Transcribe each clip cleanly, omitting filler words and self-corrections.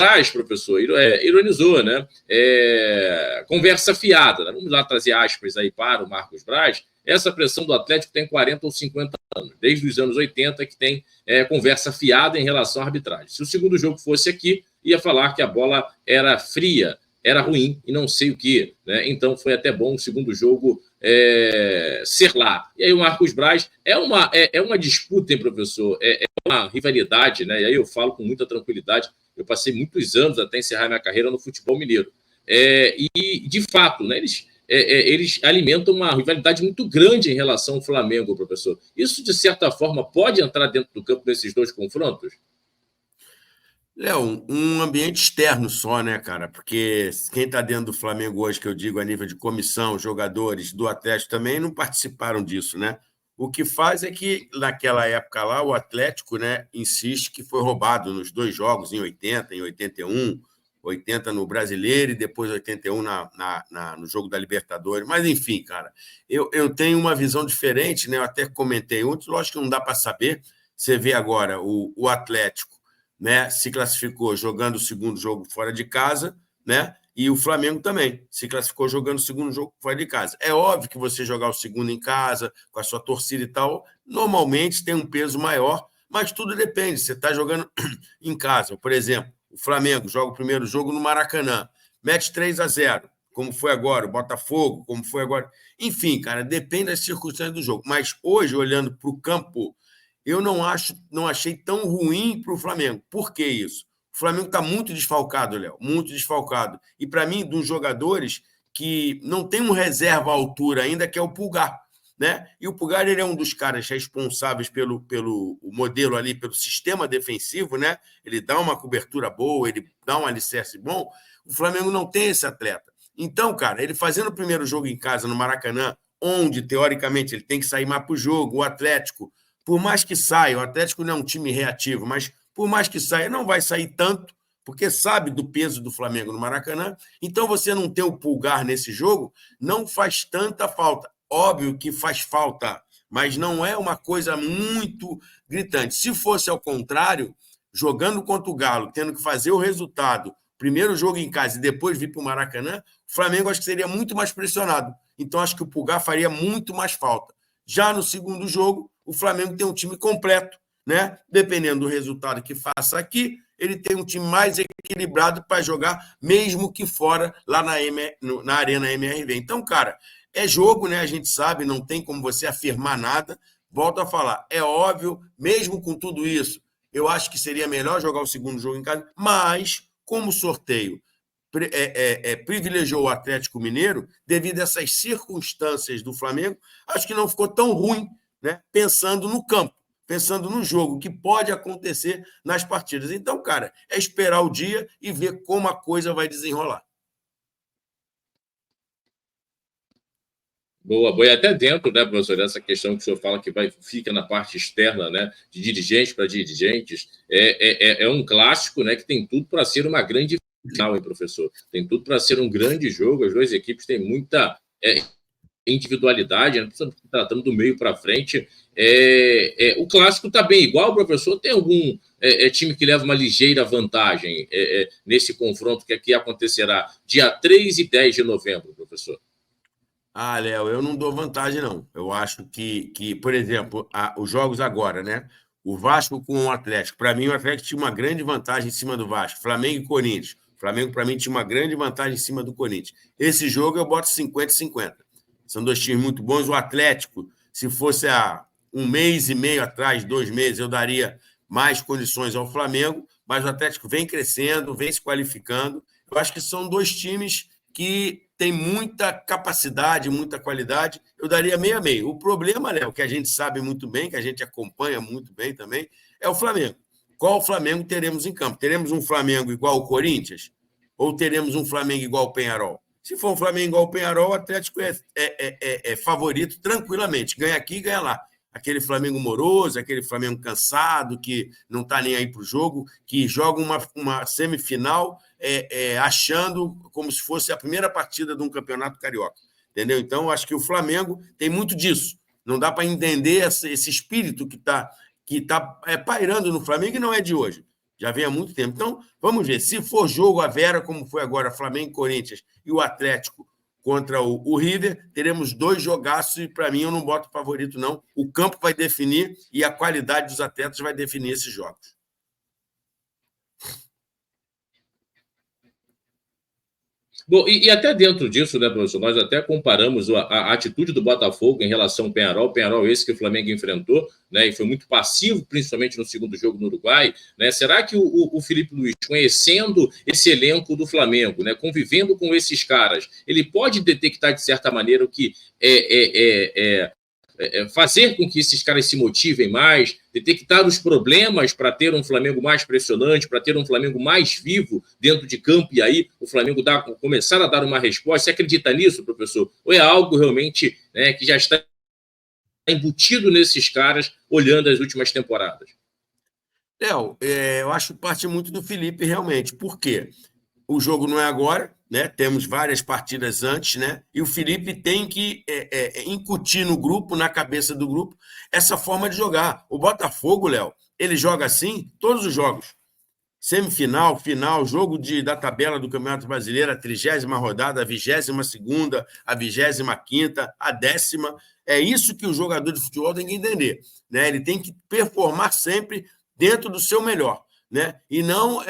atrás, professor, ironizou, né? Conversa fiada, né? Vamos lá trazer aspas aí para o Marcos Braz. Essa pressão do Atlético tem 40 ou 50 anos, desde os anos 80, que tem conversa fiada em relação à arbitragem. Se o segundo jogo fosse aqui, ia falar que a bola era fria, era ruim e não sei o que, né? Então foi até bom o segundo jogo ser lá. E aí o Marcos Braz é uma disputa, hein, professor? É uma rivalidade, né? E aí eu falo com muita tranquilidade. Eu passei muitos anos até encerrar minha carreira no futebol mineiro. E, de fato, né, eles alimentam uma rivalidade muito grande em relação ao Flamengo, professor. Isso, de certa forma, pode entrar dentro do campo nesses dois confrontos? Léo, um ambiente externo só, né, cara? Porque quem está dentro do Flamengo hoje, que eu digo a nível de comissão, jogadores do Atlético também não participaram disso, né? O que faz é que, naquela época lá, o Atlético, né, insiste que foi roubado nos dois jogos, em 80, em 81, 80 no Brasileiro e depois 81 no jogo da Libertadores. Mas, enfim, cara, eu tenho uma visão diferente, né? Eu até comentei ontem, lógico que não dá para saber. Você vê agora o Atlético, né, se classificou jogando o segundo jogo fora de casa, né? E o Flamengo também se classificou jogando o segundo jogo fora de casa. É óbvio que você jogar o segundo em casa, com a sua torcida e tal, normalmente tem um peso maior, mas tudo depende. Você está jogando em casa, por exemplo, o Flamengo joga o primeiro jogo no Maracanã, mete 3-0, como foi agora, o Botafogo, como foi agora. Enfim, cara, depende das circunstâncias do jogo. Mas hoje, olhando para o campo, eu não achei tão ruim para o Flamengo. Por que isso? O Flamengo está muito desfalcado, Léo, muito desfalcado. E, para mim, dos jogadores que não tem um reserva à altura ainda, que é o Pulgar. Né? E o Pulgar ele é um dos caras responsáveis pelo modelo ali, pelo sistema defensivo, né? Ele dá uma cobertura boa, ele dá um alicerce bom. O Flamengo não tem esse atleta. Então, cara, ele fazendo o primeiro jogo em casa no Maracanã, onde, teoricamente, ele tem que sair mais para o jogo, o Atlético, por mais que saia, o Atlético não é um time reativo, mas por mais que saia, não vai sair tanto, porque sabe do peso do Flamengo no Maracanã. Então, você não ter o Pulgar nesse jogo não faz tanta falta. Óbvio que faz falta, mas não é uma coisa muito gritante. Se fosse ao contrário, jogando contra o Galo, tendo que fazer o resultado, primeiro jogo em casa e depois vir para o Maracanã, o Flamengo acho que seria muito mais pressionado. Então, acho que o Pulgar faria muito mais falta. Já no segundo jogo, o Flamengo tem um time completo, né? Dependendo do resultado que faça aqui, ele tem um time mais equilibrado para jogar, mesmo que fora, lá na Arena MRV. Então, cara, é jogo, né? A gente sabe, não tem como você afirmar nada. Volto a falar, é óbvio, mesmo com tudo isso, eu acho que seria melhor jogar o segundo jogo em casa, mas, como sorteio privilegiou o Atlético Mineiro, devido a essas circunstâncias do Flamengo, acho que não ficou tão ruim, né? Pensando no campo, pensando no jogo, que pode acontecer nas partidas. Então, cara, é esperar o dia e ver como a coisa vai desenrolar. Boa, boa. E até dentro, né, professor, dessa questão que o senhor fala que fica na parte externa, né, de dirigentes para dirigentes, é um clássico, né, que tem tudo para ser uma grande final, hein, professor? Tem tudo para ser um grande jogo, as duas equipes têm muita individualidade, né, tratando do meio para frente. O clássico está bem igual, professor? Tem algum time que leva uma ligeira vantagem nesse confronto que aqui acontecerá dia 3 e 10 de novembro, professor? Ah, Léo, eu não dou vantagem, não. Eu acho que por exemplo, os jogos agora, né? O Vasco com o Atlético. Para mim, o Atlético tinha uma grande vantagem em cima do Vasco. Flamengo e Corinthians. O Flamengo, para mim, tinha uma grande vantagem em cima do Corinthians. Esse jogo eu boto 50-50. São dois times muito bons. O Atlético, se fosse há um mês e meio atrás, 2 meses, eu daria mais condições ao Flamengo, mas o Atlético vem crescendo, vem se qualificando. Eu acho que são dois times que tem muita capacidade, muita qualidade. Eu daria meio a meio. O problema, Léo, que a gente sabe muito bem, que a gente acompanha muito bem também, é o Flamengo. Qual Flamengo teremos em campo? Teremos um Flamengo igual o Corinthians? Ou teremos um Flamengo igual o Peñarol? Se for um Flamengo igual o Peñarol, o Atlético é favorito tranquilamente. Ganha aqui, ganha lá. Aquele Flamengo moroso, aquele Flamengo cansado, que não está nem aí para o jogo, que joga uma semifinal achando como se fosse a primeira partida de um campeonato carioca. Entendeu? Então, acho que o Flamengo tem muito disso. Não dá para entender esse espírito que tá pairando no Flamengo, e não é de hoje. Já vem há muito tempo. Então, vamos ver. Se for jogo à Vera, como foi agora Flamengo e Corinthians e o Atlético contra o River, teremos 2 jogaços e, para mim, eu não boto favorito, não. O campo vai definir e a qualidade dos atletas vai definir esses jogos. Bom, e até dentro disso, né, professor, nós até comparamos a atitude do Botafogo em relação ao Penharol esse que o Flamengo enfrentou, né, e foi muito passivo, principalmente no segundo jogo no Uruguai, né, será que o Felipe Luiz, conhecendo esse elenco do Flamengo, né, convivendo com esses caras, ele pode detectar, de certa maneira, o que fazer com que esses caras se motivem mais, detectar os problemas para ter um Flamengo mais pressionante, para ter um Flamengo mais vivo dentro de campo, e aí o Flamengo começar a dar uma resposta? Você acredita nisso, professor? Ou é algo realmente, né, que já está embutido nesses caras, olhando as últimas temporadas? Léo, eu acho que parte muito do Felipe, realmente. Por quê? O jogo não é agora, né? Temos várias partidas antes, né? E o Felipe tem que incutir no grupo, na cabeça do grupo, essa forma de jogar. O Botafogo, Léo, ele joga assim todos os jogos. Semifinal, final, jogo da tabela do Campeonato Brasileiro, a 30ª rodada, a 22ª, a 25ª, a 10ª. É isso que o jogador de futebol tem que entender, né? Ele tem que performar sempre dentro do seu melhor, né? E não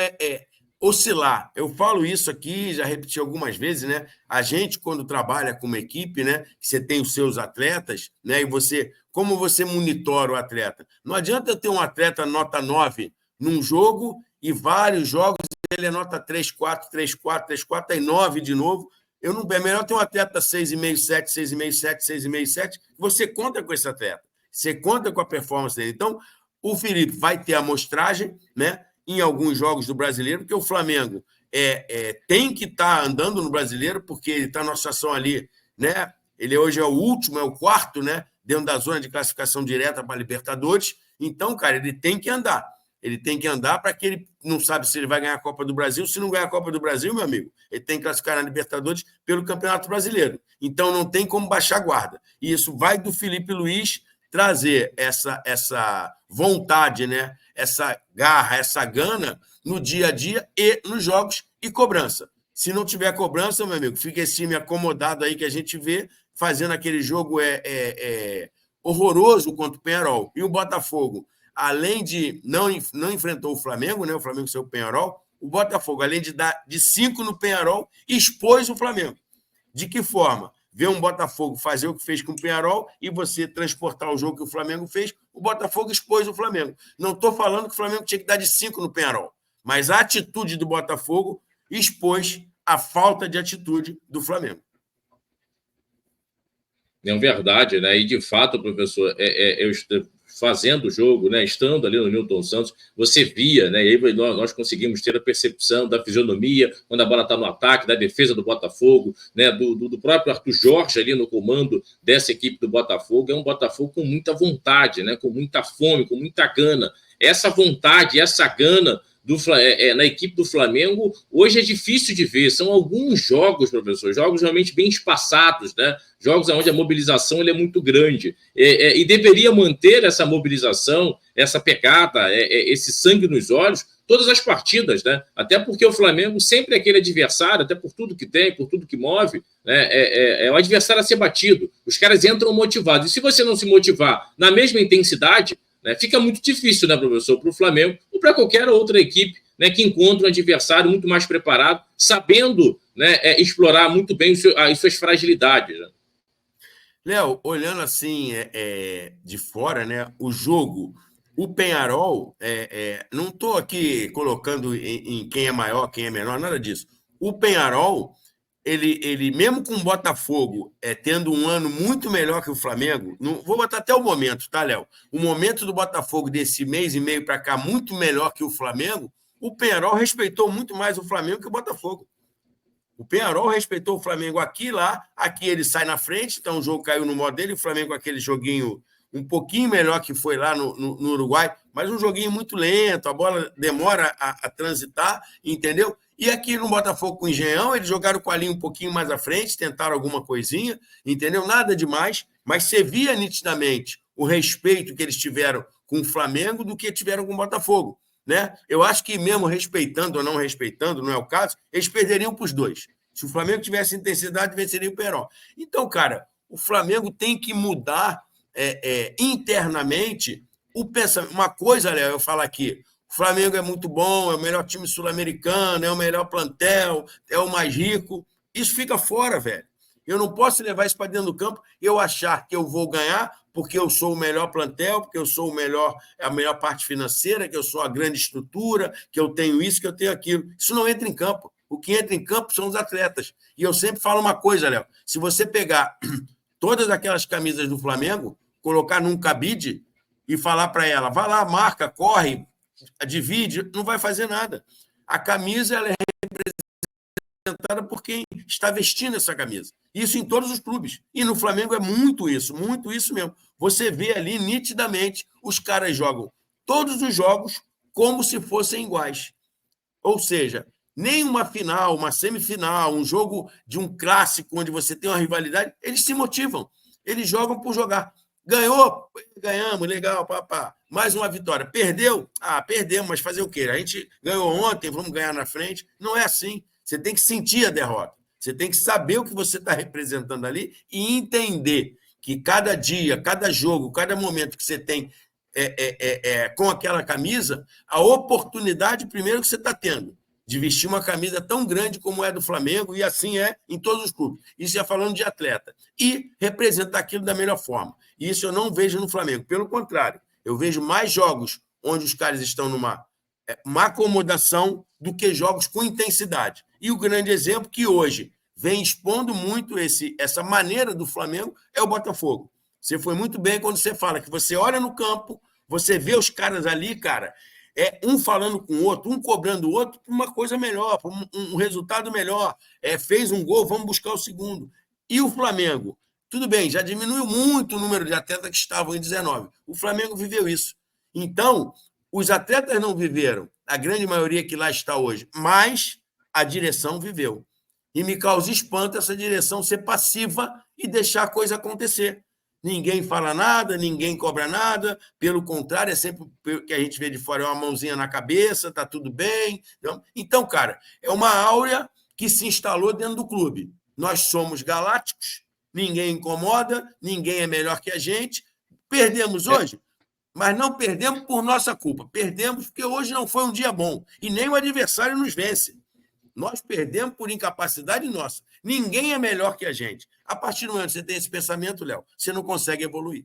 oscilar. Eu falo isso aqui, já repeti algumas vezes, né? A gente, quando trabalha com uma equipe, né? Você tem os seus atletas, né? E como você monitora o atleta? Não adianta ter um atleta nota 9 num jogo e vários jogos ele é nota 3, 4, 3, 4, 3, 4, aí 9 de novo. É melhor ter um atleta 6,5, 7, 6,5, 7, 6,5, 7. Você conta com esse atleta. Você conta com a performance dele. Então, o Felipe vai ter amostragem, né? Em alguns jogos do Brasileiro, porque o Flamengo tem que estar andando no Brasileiro, porque ele está numa situação ali, né? Ele hoje é o último, é o quarto, né? Dentro da zona de classificação direta para a Libertadores. Então, cara, ele tem que andar. Ele tem que andar para que ele não sabe se ele vai ganhar a Copa do Brasil. Se não ganhar a Copa do Brasil, meu amigo, ele tem que classificar na Libertadores pelo Campeonato Brasileiro. Então, não tem como baixar a guarda. E isso vai do Felipe Luiz trazer essa vontade, né? Essa garra, essa gana no dia a dia e nos jogos e cobrança. Se não tiver cobrança, meu amigo, fica esse time acomodado aí que a gente vê fazendo aquele jogo horroroso contra o Penharol. E o Botafogo, além de não enfrentou o Flamengo, né? O Flamengo saiu o Penharol, o Botafogo, além de dar de 5 no Penharol, expôs o Flamengo. De que forma? Ver um Botafogo fazer o que fez com o Penharol e você transportar o jogo que o Flamengo fez, o Botafogo expôs o Flamengo. Não estou falando que o Flamengo tinha que dar de 5 no Penharol, mas a atitude do Botafogo expôs a falta de atitude do Flamengo. É verdade, né? E de fato, professor, eu fazendo o jogo, né? Estando ali no Newton Santos, você via, né? E aí nós conseguimos ter a percepção da fisionomia quando a bola está no ataque, da defesa do Botafogo, né? Do próprio Arthur Jorge ali no comando dessa equipe do Botafogo. É um Botafogo com muita vontade, né? Com muita fome, com muita gana. Essa vontade, essa gana na equipe do Flamengo, hoje é difícil de ver. São alguns jogos, professor, jogos realmente bem espaçados, né? Jogos onde a mobilização é muito grande. E deveria manter essa mobilização, essa pegada, esse sangue nos olhos, todas as partidas, né? Até porque o Flamengo sempre é aquele adversário, até por tudo que tem, por tudo que move, né? É o adversário a ser batido. Os caras entram motivados. E se você não se motivar na mesma intensidade, né, fica muito difícil, né, professor, para o Flamengo ou para qualquer outra equipe, né, que encontra um adversário muito mais preparado, sabendo, né, explorar muito bem as suas fragilidades. Né? Léo, olhando assim de fora, né, o jogo, o Penharol, não estou aqui colocando em quem é maior, quem é menor, nada disso. O Penharol, ele mesmo com o Botafogo tendo um ano muito melhor que o Flamengo, vou botar até o momento, tá, Léo? O momento do Botafogo desse mês e meio para cá, muito melhor que o Flamengo, o Penharol respeitou muito mais o Flamengo que o Botafogo. O Penharol respeitou o Flamengo aqui e lá, aqui ele sai na frente, então o jogo caiu no modo dele, o Flamengo aquele joguinho um pouquinho melhor que foi lá no Uruguai, mas um joguinho muito lento, a bola demora a transitar, entendeu? E aqui no Botafogo com o Engenhão, eles jogaram com a linha um pouquinho mais à frente, tentaram alguma coisinha, entendeu? Nada demais, mas você via nitidamente o respeito que eles tiveram com o Flamengo do que tiveram com o Botafogo. né? Eu acho que mesmo respeitando ou não respeitando, não é o caso, eles perderiam para os dois. Se o Flamengo tivesse intensidade, venceria o Peron. Então, cara, o Flamengo tem que mudar internamente o pensamento. Uma coisa, Léo, eu falo aqui, o Flamengo é muito bom, é o melhor time sul-americano, é o melhor plantel, é o mais rico. Isso fica fora, velho. Eu não posso levar isso para dentro do campo e eu achar que eu vou ganhar porque eu sou o melhor plantel, porque eu sou a melhor parte financeira, que eu sou a grande estrutura, que eu tenho isso, que eu tenho aquilo. Isso não entra em campo. O que entra em campo são os atletas. E eu sempre falo uma coisa, Léo. Se você pegar todas aquelas camisas do Flamengo, colocar num cabide e falar para ela, vai lá, marca, corre, divide, não vai fazer nada. A camisa ela é representada por quem está vestindo essa camisa. Isso em todos os clubes. E no Flamengo é muito isso mesmo. Você vê ali nitidamente, os caras jogam todos os jogos como se fossem iguais. Ou seja, nem uma final, uma semifinal, um jogo de um clássico onde você tem uma rivalidade, eles se motivam. Eles jogam por jogar. Ganhou? Ganhamos, legal, papá. Mais uma vitória. Perdeu? Perdemos, mas fazer o quê? A gente ganhou ontem, vamos ganhar na frente. Não é assim. Você tem que sentir a derrota. Você tem que saber o que você está representando ali e entender que cada dia, cada jogo, cada momento que você tem com aquela camisa, a oportunidade, primeiro, que você está tendo de vestir uma camisa tão grande como é do Flamengo, e assim é em todos os clubes. Isso já falando de atleta. E representar aquilo da melhor forma. E isso eu não vejo no Flamengo. Pelo contrário, eu vejo mais jogos onde os caras estão numa má acomodação do que jogos com intensidade. E o grande exemplo que hoje vem expondo muito essa maneira do Flamengo é o Botafogo. Você foi muito bem quando você fala que você olha no campo, você vê os caras ali, cara, um falando com o outro, um cobrando o outro para uma coisa melhor, para um resultado melhor. Fez um gol, vamos buscar o segundo. E o Flamengo? Tudo bem, já diminuiu muito o número de atletas que estavam em 19. O Flamengo viveu isso. Então, os atletas não viveram, a grande maioria que lá está hoje, mas a direção viveu. E me causa espanto essa direção ser passiva e deixar a coisa acontecer. Ninguém fala nada, ninguém cobra nada, pelo contrário, é sempre o que a gente vê de fora, é uma mãozinha na cabeça, está tudo bem. Então, cara, é uma áurea que se instalou dentro do clube. Nós somos galácticos, ninguém incomoda, ninguém é melhor que a gente. Perdemos hoje, mas não perdemos por nossa culpa. Perdemos porque hoje não foi um dia bom e nem o adversário nos vence. Nós perdemos por incapacidade nossa. Ninguém é melhor que a gente. A partir do momento que você tem esse pensamento, Léo, você não consegue evoluir.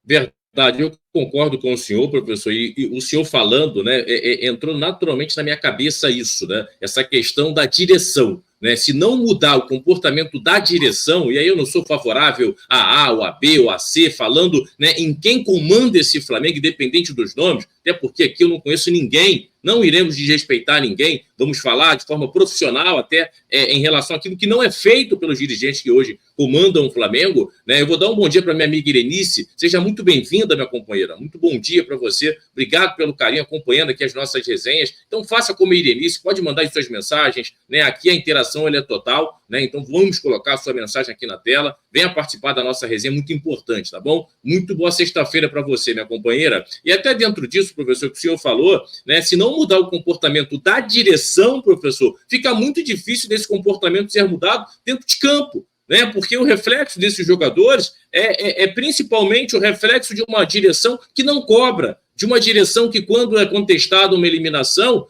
Verdade, eu concordo com o senhor, professor, e o senhor falando, né, entrou naturalmente na minha cabeça isso, né, essa questão da direção. Né? Se não mudar o comportamento da direção, e aí eu não sou favorável a A, ou a B, ou a C, falando, né, em quem comanda esse Flamengo, independente dos nomes, até porque aqui eu não conheço ninguém, não iremos desrespeitar ninguém, vamos falar de forma profissional até em relação àquilo que não é feito pelos dirigentes que hoje comandam o Flamengo. Né? Eu vou dar um bom dia para minha amiga Irenice, seja muito bem-vinda, minha companheira, muito bom dia para você, obrigado pelo carinho acompanhando aqui as nossas resenhas. Então faça como a Irenice, pode mandar as suas mensagens, né? Aqui a interação ela é total, né? Então vamos colocar a sua mensagem aqui na tela, venha participar da nossa resenha, muito importante, tá bom? Muito boa sexta-feira para você, minha companheira. E até dentro disso, professor, que o senhor falou, né? Se não mudar o comportamento da direção, professor, fica muito difícil desse comportamento ser mudado dentro de campo. Né? Porque o reflexo desses jogadores é principalmente o reflexo de uma direção que não cobra, de uma direção que, quando é contestada uma eliminação,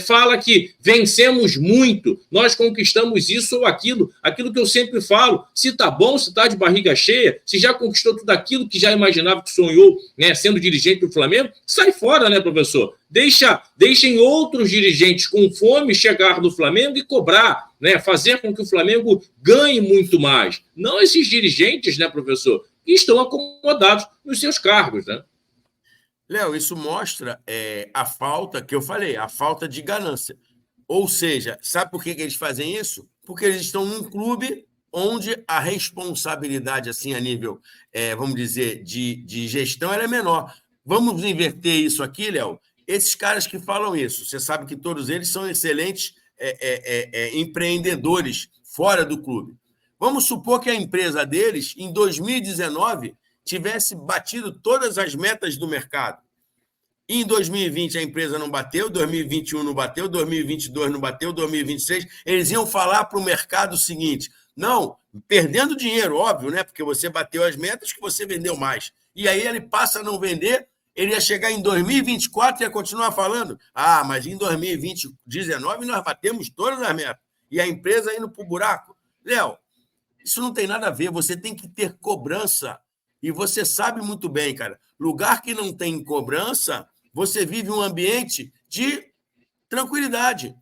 fala que vencemos muito, nós conquistamos isso ou aquilo que eu sempre falo, se está bom, se está de barriga cheia, se já conquistou tudo aquilo que já imaginava que sonhou, né, sendo dirigente do Flamengo, sai fora, né, professor? Deixem outros dirigentes com fome chegar no Flamengo e cobrar, né, fazer com que o Flamengo ganhe muito mais. Não esses dirigentes, né, professor, que estão acomodados nos seus cargos, né? Léo, isso mostra a falta, que eu falei, a falta de ganância. Ou seja, sabe por que eles fazem isso? Porque eles estão num clube onde a responsabilidade, assim, a nível, vamos dizer, de gestão, ela é menor. Vamos inverter isso aqui, Léo? Esses caras que falam isso, você sabe que todos eles são excelentes empreendedores fora do clube. Vamos supor que a empresa deles, em 2019, tivesse batido todas as metas do mercado. Em 2020 a empresa não bateu, 2021 não bateu, 2022 não bateu, 2026. Eles iam falar para o mercado o seguinte: não, perdendo dinheiro, óbvio, né? Porque você bateu as metas que você vendeu mais. E aí ele passa a não vender, ele ia chegar em 2024 e ia continuar falando: ah, mas em 2019 nós batemos todas as metas. E a empresa indo para o buraco. Léo, isso não tem nada a ver, você tem que ter cobrança. E você sabe muito bem, cara, lugar que não tem cobrança, você vive um ambiente de tranquilidade.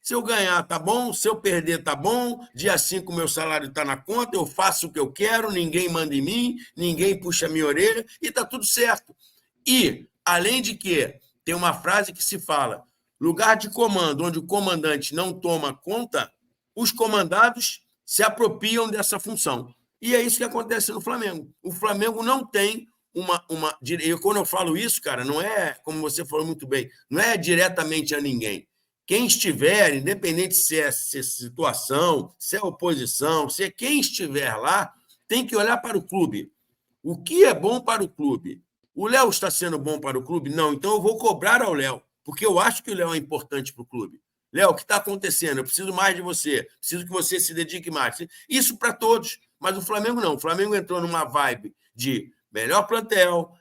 Se eu ganhar, tá bom. Se eu perder, tá bom. Dia 5, meu salário tá na conta, eu faço o que eu quero, ninguém manda em mim, ninguém puxa minha orelha e tá tudo certo. E, além de que, tem uma frase que se fala: lugar de comando onde o comandante não toma conta, os comandados se apropriam dessa função. E é isso que acontece no Flamengo. O Flamengo não tem uma. E quando eu falo isso, cara, não é, como você falou muito bem, não é diretamente a ninguém. Quem estiver, independente se é situação, se é oposição, se é quem estiver lá, tem que olhar para o clube. O que é bom para o clube? O Léo está sendo bom para o clube? Não, então eu vou cobrar ao Léo, porque eu acho que o Léo é importante para o clube. Léo, o que está acontecendo? Eu preciso mais de você, preciso que você se dedique mais. Isso para todos, mas o Flamengo não. O Flamengo entrou numa vibe de melhor plantel,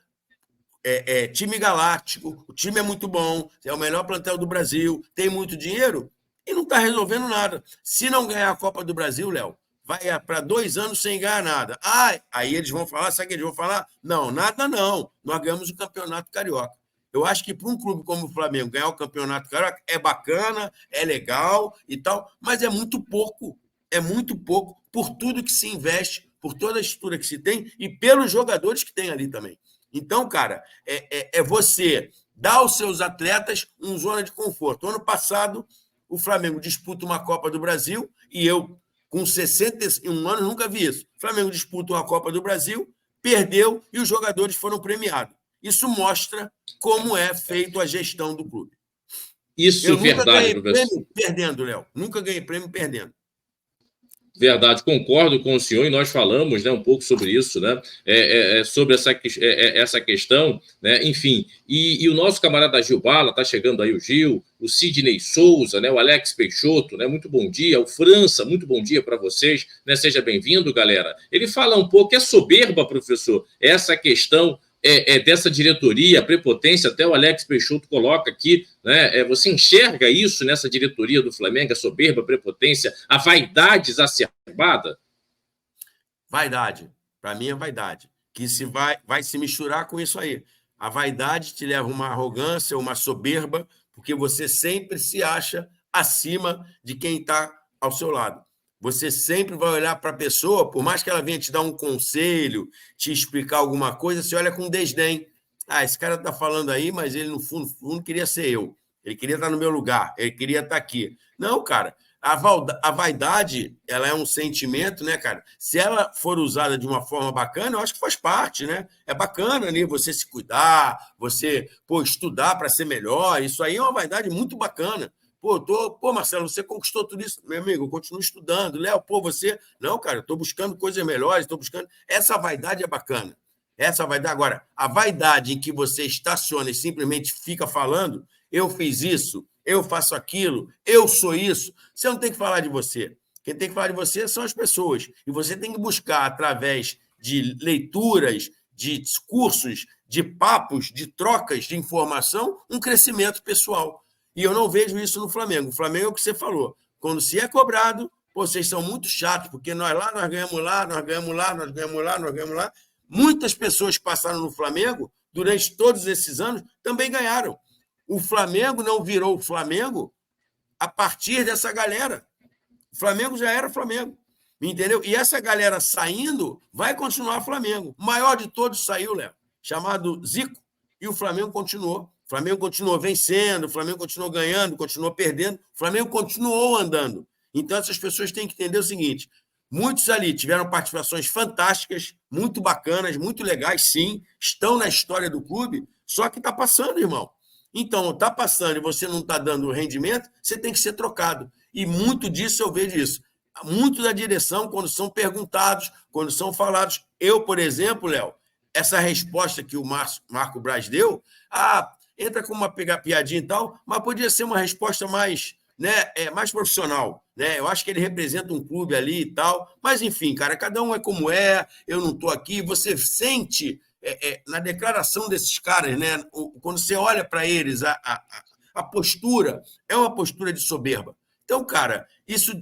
time galáctico, o time é muito bom, é o melhor plantel do Brasil, tem muito dinheiro e não está resolvendo nada. Se não ganhar a Copa do Brasil, Léo, vai para 2 anos sem ganhar nada. Ah, aí eles vão falar, sabe o que eles vão falar? Não, nada não. Nós ganhamos o Campeonato Carioca. Eu acho que para um clube como o Flamengo ganhar o Campeonato Carioca é bacana, é legal e tal, mas é muito pouco. É muito pouco por tudo que se investe, por toda a estrutura que se tem e pelos jogadores que tem ali também. Então, cara, é você dar aos seus atletas uma zona de conforto. Ano passado, o Flamengo disputa uma Copa do Brasil e eu, com 61 anos, nunca vi isso. O Flamengo disputa uma Copa do Brasil, perdeu e os jogadores foram premiados. Isso mostra como é feita a gestão do clube. Isso, eu nunca verdade, ganhei prêmio perdendo, Léo. Nunca ganhei prêmio perdendo. Verdade, concordo com o senhor e nós falamos, né, um pouco sobre isso, né, sobre essa questão, né, enfim, e o nosso camarada Gil Bala, está chegando aí o Gil, o Sidney Souza, né, o Alex Peixoto, né, muito bom dia, o França, muito bom dia para vocês, né, seja bem-vindo, galera. Ele fala um pouco, é soberba, professor, essa questão dessa diretoria, a prepotência, até o Alex Peixoto coloca aqui, né? Você enxerga isso nessa diretoria do Flamengo, a soberba, a prepotência, a vaidade exacerbada? Vaidade. Para mim é vaidade. Que se vai se misturar com isso aí. A vaidade te leva a uma arrogância, uma soberba, porque você sempre se acha acima de quem está ao seu lado. Você sempre vai olhar para a pessoa, por mais que ela venha te dar um conselho, te explicar alguma coisa, você olha com desdém. Ah, esse cara está falando aí, mas ele, no fundo, queria ser eu. Ele queria estar no meu lugar, ele queria estar aqui. Não, cara, a vaidade, ela é um sentimento, né, cara? Se ela for usada de uma forma bacana, eu acho que faz parte, né? É bacana ali você se cuidar, você, estudar para ser melhor. Isso aí é uma vaidade muito bacana. Marcelo, você conquistou tudo isso. Meu amigo, eu continuo estudando. Léo, você... Não, cara, eu estou buscando coisas melhores, estou buscando... Essa vaidade é bacana. Essa vaidade... Agora, a vaidade em que você estaciona e simplesmente fica falando, eu fiz isso, eu faço aquilo, eu sou isso, você não tem que falar de você. Quem tem que falar de você são as pessoas. E você tem que buscar, através de leituras, de discursos, de papos, de trocas de informação, um crescimento pessoal. E eu não vejo isso no Flamengo. O Flamengo é o que você falou. Quando se é cobrado, vocês são muito chatos, porque nós ganhamos lá, nós ganhamos lá, nós ganhamos lá, nós ganhamos lá. Muitas pessoas que passaram no Flamengo, durante todos esses anos, também ganharam. O Flamengo não virou o Flamengo a partir dessa galera. O Flamengo já era Flamengo. Entendeu? E essa galera saindo vai continuar Flamengo. O maior de todos saiu, Léo, chamado Zico, e o Flamengo continuou. O Flamengo continuou vencendo, o Flamengo continuou ganhando, continuou perdendo, o Flamengo continuou andando. Então, essas pessoas têm que entender o seguinte: muitos ali tiveram participações fantásticas, muito bacanas, muito legais, sim, estão na história do clube, só que está passando, irmão. Então, está passando e você não está dando rendimento, você tem que ser trocado. E muito disso eu vejo isso. Muito da direção, quando são perguntados, quando são falados. Eu, por exemplo, Léo, essa resposta que o Marco Braz deu, entra com uma piadinha e tal, mas podia ser uma resposta mais, né, mais profissional, né? Eu acho que ele representa um clube ali e tal, mas enfim, cara, cada um é como é, eu não estou aqui, você sente na declaração desses caras, né, quando você olha para eles, a postura é uma postura de soberba. Então, cara, isso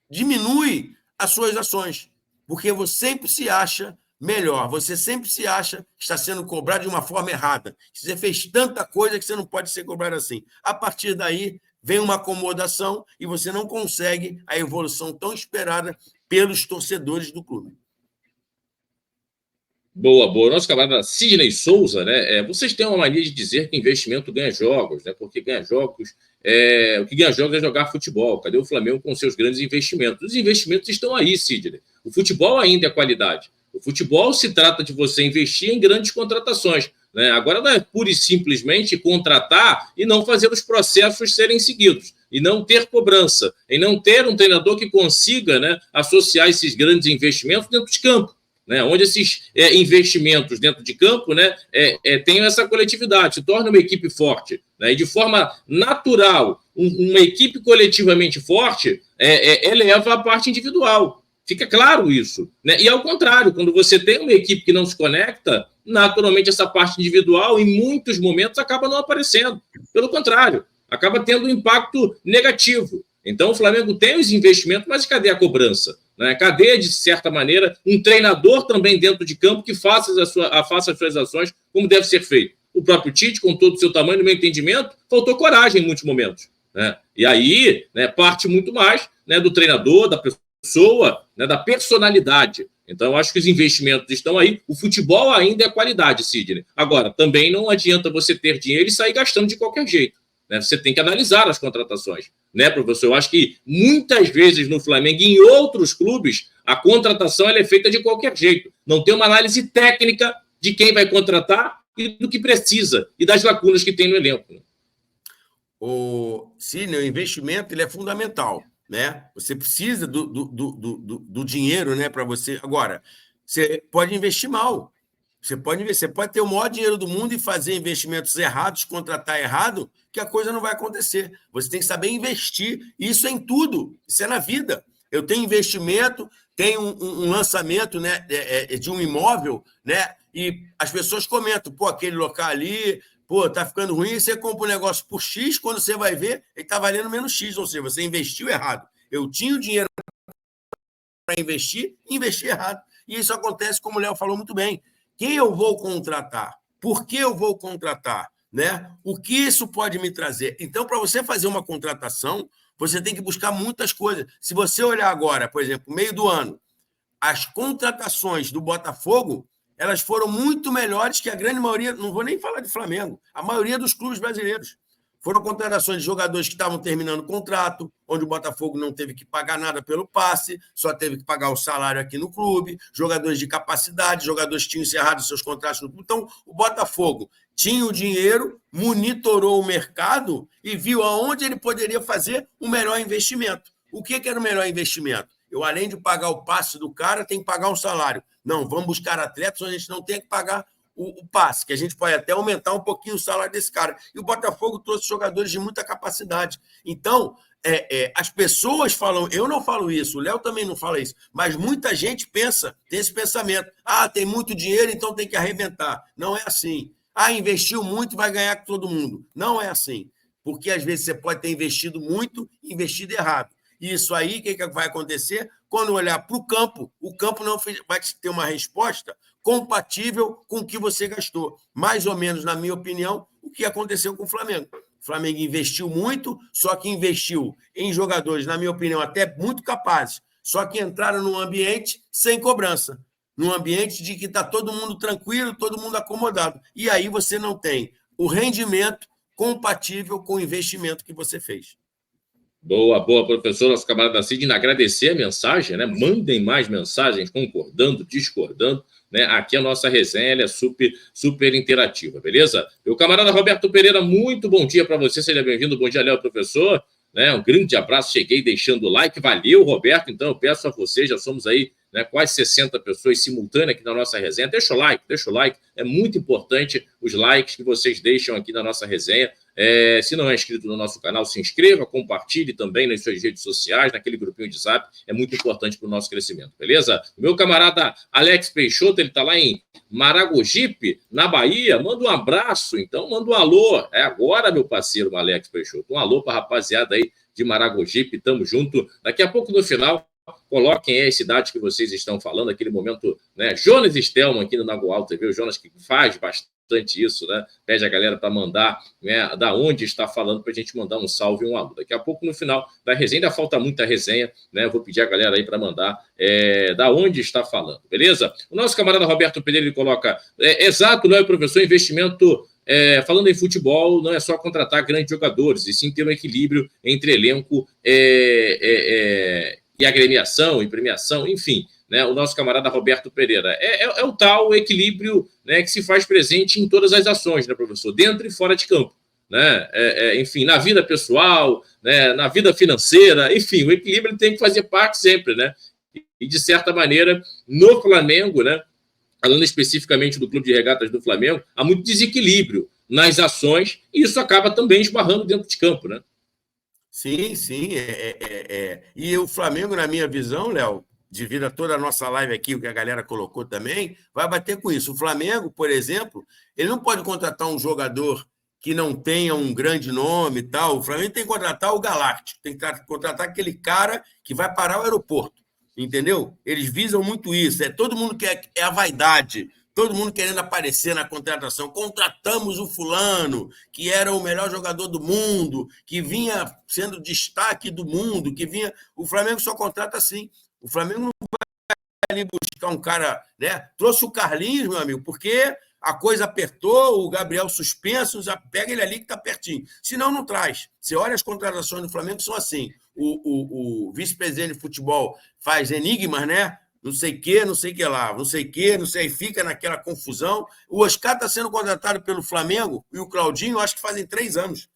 diminui as suas ações, porque você sempre se acha melhor, você sempre se acha que está sendo cobrado de uma forma errada. Você fez tanta coisa que você não pode ser cobrado assim. A partir daí, vem uma acomodação e você não consegue a evolução tão esperada pelos torcedores do clube. Boa, boa. Nosso camarada Sidney Souza, né? Vocês têm uma mania de dizer que investimento ganha jogos, né? Porque ganha jogos. O que ganha jogos é jogar futebol. Cadê o Flamengo com seus grandes investimentos? Os investimentos estão aí, Sidney. O futebol ainda é qualidade. O futebol se trata de você investir em grandes contratações, né? Agora não é pura e simplesmente contratar e não fazer os processos serem seguidos, e não ter cobrança, e não ter um treinador que consiga, né, associar esses grandes investimentos dentro de campo, né, onde esses investimentos dentro de campo, né, tenham essa coletividade, se torna uma equipe forte, né, e de forma natural, uma equipe coletivamente forte eleva a parte individual. Fica claro isso, né? E ao contrário, quando você tem uma equipe que não se conecta, naturalmente essa parte individual, em muitos momentos, acaba não aparecendo. Pelo contrário, acaba tendo um impacto negativo. Então, o Flamengo tem os investimentos, mas cadê a cobrança? Né? Cadê, de certa maneira, um treinador também dentro de campo que faça as suas ações como deve ser feito? O próprio Tite, com todo o seu tamanho, no meu entendimento, faltou coragem em muitos momentos, né? E aí, né, parte muito mais, né, do treinador, da pessoa, né, da personalidade. Então, eu acho que os investimentos estão aí. O futebol ainda é qualidade, Sidney. Agora, também não adianta você ter dinheiro e sair gastando de qualquer jeito, né? Você tem que analisar as contratações, né, professor? Eu acho que muitas vezes no Flamengo e em outros clubes, a contratação ela é feita de qualquer jeito. Não tem uma análise técnica de quem vai contratar e do que precisa e das lacunas que tem no elenco. Sidney, o investimento ele é fundamental, né? Você precisa do dinheiro, né, para você. Agora, você pode investir mal. Você pode ter o maior dinheiro do mundo e fazer investimentos errados, contratar errado, que a coisa não vai acontecer. Você tem que saber investir. Isso é em tudo. Isso é na vida. Eu tenho investimento, tenho um lançamento, né, de um imóvel, né, e as pessoas comentam, pô, aquele local ali, pô, tá ficando ruim, e você compra um negócio por X, quando você vai ver, ele está valendo menos X, ou seja, você investiu errado. Eu tinha o dinheiro para investir, investi errado. E isso acontece, como o Léo falou muito bem. Quem eu vou contratar? Por que eu vou contratar? Né? O que isso pode me trazer? Então, para você fazer uma contratação, você tem que buscar muitas coisas. Se você olhar agora, por exemplo, meio do ano, as contratações do Botafogo, elas foram muito melhores que a grande maioria, não vou nem falar de Flamengo, a maioria dos clubes brasileiros. Foram contratações de jogadores que estavam terminando o contrato, onde o Botafogo não teve que pagar nada pelo passe, só teve que pagar o salário aqui no clube, jogadores de capacidade, jogadores que tinham encerrado seus contratos no clube. Então, o Botafogo tinha o dinheiro, monitorou o mercado e viu aonde ele poderia fazer o melhor investimento. O que era o melhor investimento? Eu, além de pagar o passe do cara, tenho que pagar um salário. Não, vamos buscar atletas onde a gente não tem que pagar o passe, que a gente pode até aumentar um pouquinho o salário desse cara. E o Botafogo trouxe jogadores de muita capacidade. Então, as pessoas falam, eu não falo isso, o Léo também não fala isso, mas muita gente pensa, tem esse pensamento, tem muito dinheiro, então tem que arrebentar. Não é assim. Investiu muito, vai ganhar com todo mundo. Não é assim. Porque, às vezes, você pode ter investido muito e investido errado. E isso aí, o que vai acontecer? Quando olhar para o campo não vai ter uma resposta compatível com o que você gastou. Mais ou menos, na minha opinião, o que aconteceu com o Flamengo. O Flamengo investiu muito, só que investiu em jogadores, na minha opinião, até muito capazes, só que entraram num ambiente sem cobrança, num ambiente de que está todo mundo tranquilo, todo mundo acomodado. E aí você não tem o rendimento compatível com o investimento que você fez. Boa, boa, professor, nosso camarada Sidney, agradecer a mensagem, né? Mandem mais mensagens, concordando, discordando, né? Aqui a nossa resenha ela é super interativa, beleza? Meu camarada Roberto Pereira, muito bom dia para você, seja bem-vindo, bom dia, Léo, professor, né? Um grande abraço, cheguei deixando o like, valeu, Roberto, então eu peço a você, já somos aí né, quase 60 pessoas simultâneas aqui na nossa resenha. Deixa o like, é muito importante os likes que vocês deixam aqui na nossa resenha. Se não é inscrito no nosso canal, se inscreva, compartilhe também nas suas redes sociais, naquele grupinho de Zap, é muito importante para o nosso crescimento, beleza? O meu camarada Alex Peixoto, ele está lá em Maragogipe, na Bahia, manda um abraço, então manda um alô, é agora, meu parceiro Alex Peixoto, um alô para a rapaziada aí de Maragogipe, tamo junto, daqui a pouco no final, coloquem aí as cidades que vocês estão falando, aquele momento, né, Jonas Stelman aqui no Nagoal TV, o Jonas que faz bastante isso, né? Pede a galera para mandar, né, da onde está falando, para a gente mandar um salve e um alô. Daqui a pouco, no final da resenha, ainda falta muita resenha, né? Eu vou pedir a galera aí para mandar da onde está falando, beleza? O nosso camarada Roberto Pereira, ele coloca, exato, Léo, professor, investimento, falando em futebol, não é só contratar grandes jogadores, e sim ter um equilíbrio entre elenco e agremiação, e premiação, enfim, né, o nosso camarada Roberto Pereira. É o tal equilíbrio, né, que se faz presente em todas as ações, né, professor? Dentro e fora de campo. Né? Enfim, na vida pessoal, né, na vida financeira, enfim, o equilíbrio ele tem que fazer parte sempre, né? E, de certa maneira, no Flamengo, né, falando especificamente do Clube de Regatas do Flamengo, há muito desequilíbrio nas ações e isso acaba também esbarrando dentro de campo, né? Sim, sim. E o Flamengo, na minha visão, Léo, devido a toda a nossa live aqui, o que a galera colocou também, vai bater com isso. O Flamengo, por exemplo, ele não pode contratar um jogador que não tenha um grande nome e tal. O Flamengo tem que contratar o Galáctico, tem que contratar aquele cara que vai parar o aeroporto, entendeu? Eles visam muito isso. Todo mundo quer a vaidade, todo mundo querendo aparecer na contratação. Contratamos o fulano, que era o melhor jogador do mundo, que vinha sendo destaque do mundo, que vinha... O Flamengo só contrata assim. O Flamengo não vai ali buscar um cara, né? Trouxe o Carlinhos, meu amigo, porque a coisa apertou, o Gabriel suspenso, já pega ele ali que está pertinho. Senão, não traz. Você olha as contratações do Flamengo, são assim. O vice-presidente de futebol faz enigmas, né? Não sei o que, não sei o que lá, não sei o que, não sei, fica naquela confusão. O Oscar está sendo contratado pelo Flamengo e o Claudinho, acho que fazem 3 anos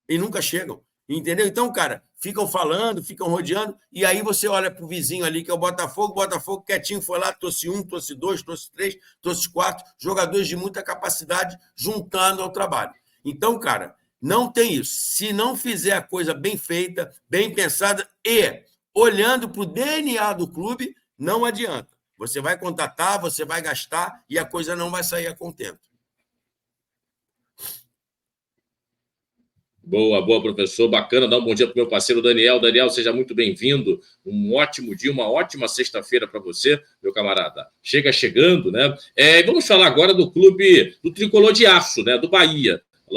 e nunca chegam. Entendeu? Então, cara, ficam falando, ficam rodeando, e aí você olha para o vizinho ali, que é o Botafogo quietinho foi lá, trouxe 1, trouxe 2, trouxe 3, trouxe 4, jogadores de muita capacidade juntando ao trabalho. Então, cara, não tem isso. Se não fizer a coisa bem feita, bem pensada e olhando para o DNA do clube, não adianta. Você vai contratar, você vai gastar e a coisa não vai sair a contento. Boa, professor. Bacana. Dá um bom dia para o meu parceiro Daniel. Daniel, seja muito bem-vindo. Um ótimo dia, uma ótima sexta-feira para você, meu camarada. Chegando, né? Vamos falar agora do clube do Tricolor de Aço, né? Do Bahia.